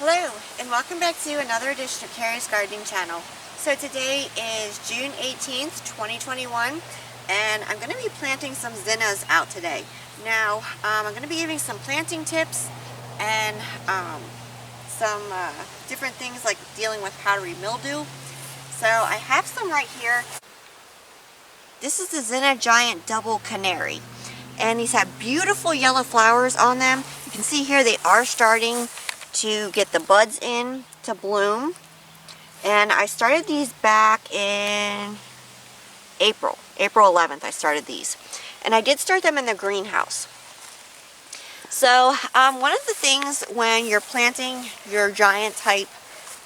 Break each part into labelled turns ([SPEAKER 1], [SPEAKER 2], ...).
[SPEAKER 1] Hello, and welcome back to another edition of Carrie's Gardening Channel. So today is June 18th, 2021, and I'm going to be planting some zinnias out today. Now, I'm going to be giving some planting tips and some different things like dealing with powdery mildew. So I have some right here. This is the Zinnia Giant Double Canary, and these have beautiful yellow flowers on them. You can see here they are starting to get the buds in to bloom, and I started these back in April 11th. I started these, and I did start them in the greenhouse. So one of the things when you're planting your giant type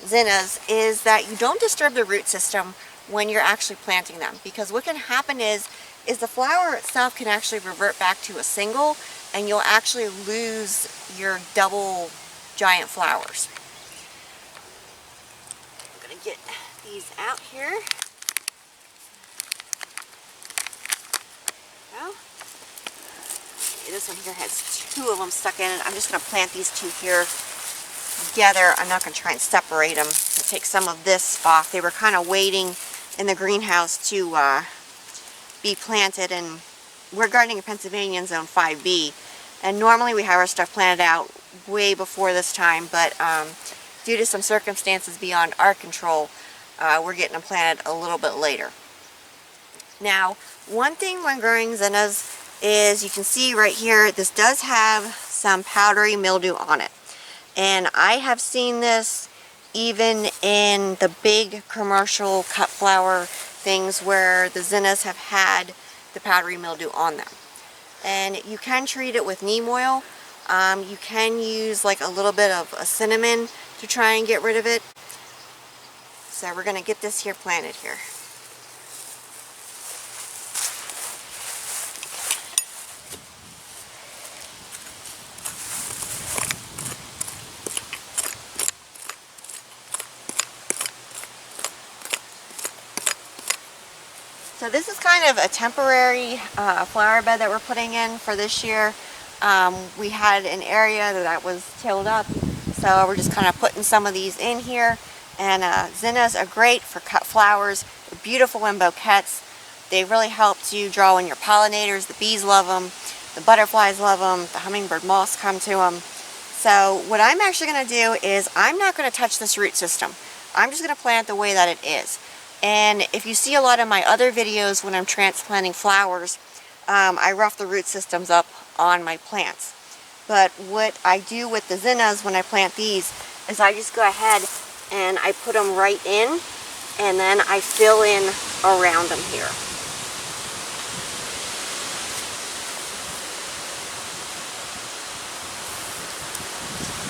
[SPEAKER 1] zinnias is that you don't disturb the root system when you're actually planting them, because what can happen is the flower itself can actually revert back to a single, and you'll actually lose your double giant flowers. I'm going to get these out here. Well, this one here has two of them stuck in it. I'm just going to plant these two here together. I'm not going to try and separate them. I'll take some of this off. They were kind of waiting in the greenhouse to be planted, and we're gardening in Pennsylvania in Zone 5B, and normally we have our stuff planted out way before this time, but due to some circumstances beyond our control, we're getting them planted a little bit later. Now, one thing when growing zinnias is you can see right here, this does have some powdery mildew on it, and I have seen this even in the big commercial cut flower things where the zinnias have had the powdery mildew on them. And you can treat it with neem oil. You can use like a little bit of a cinnamon to try and get rid of it. So we're going to get this here planted here. So this is kind of a temporary flower bed that we're putting in for this year. We had an area that was tilled up, so we're just kind of putting some of these in here. And zinnias are great for cut flowers. They're beautiful in bouquets. They really help to draw in your pollinators. The bees love them, the butterflies love them, the hummingbird moths come to them. So what I'm actually going to do is I'm not going to touch this root system. I'm just going to plant the way that it is. And if you see a lot of my other videos when I'm transplanting flowers, I rough the root systems up on my plants. But what I do with the zinnias when I plant these is I just go ahead and I put them right in, and then I fill in around them here.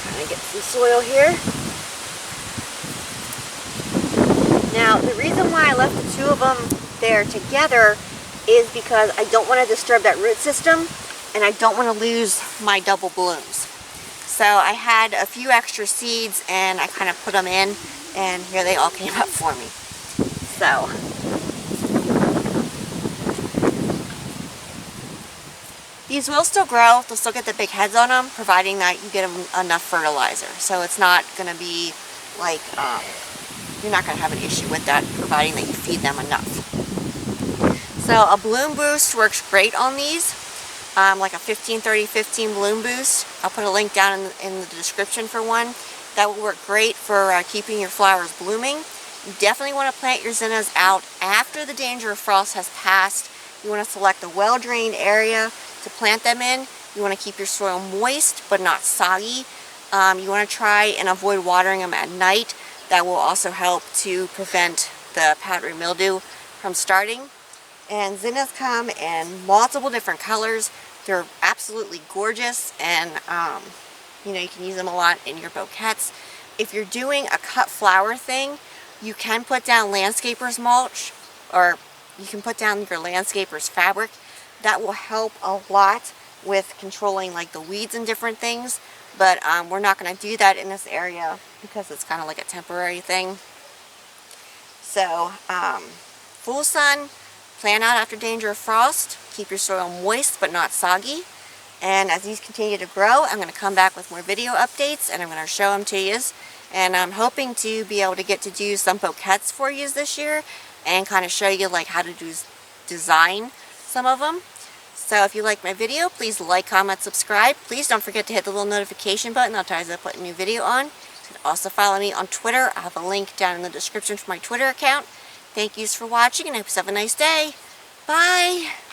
[SPEAKER 1] Kind of get some soil here. Now, the reason why I left the two of them there together is because I don't want to disturb that root system, and I don't want to lose my double blooms. So I had a few extra seeds, and I kind of put them in, and here they all came up for me. So these will still grow. They'll still get the big heads on them, providing that you get them enough fertilizer. So it's not going to be like you're not going to have an issue with that, providing that you feed them enough. So a bloom boost works great on these, like a 15-30-15 bloom boost. I'll put a link down in the description for one. That will work great for keeping your flowers blooming. You definitely want to plant your zinnias out after the danger of frost has passed. You want to select a well-drained area to plant them in. You want to keep your soil moist but not soggy. You want to try and avoid watering them at night. That will also help to prevent the powdery mildew from starting. And zinnias come in multiple different colors. They're absolutely gorgeous, and you know, you can use them a lot in your bouquets. If you're doing a cut flower thing, you can put down landscaper's mulch, or you can put down your landscaper's fabric. That will help a lot with controlling like the weeds and different things. But we're not going to do that in this area because it's kind of like a temporary thing. So full sun, plant out after danger of frost, keep your soil moist but not soggy, And as these continue to grow, I'm going to come back with more video updates and I'm going to show them to you. And I'm hoping to be able to get to do some bouquets for you this year and kind of show you like how to design some of them. So if you like my video, please like, comment, subscribe. Please don't forget to hit the little notification button. I'll tell you as I put a new video on. You can also follow me on Twitter. I have a link down in the description for my Twitter account. Thank yous for watching and I hope you have a nice day. Bye!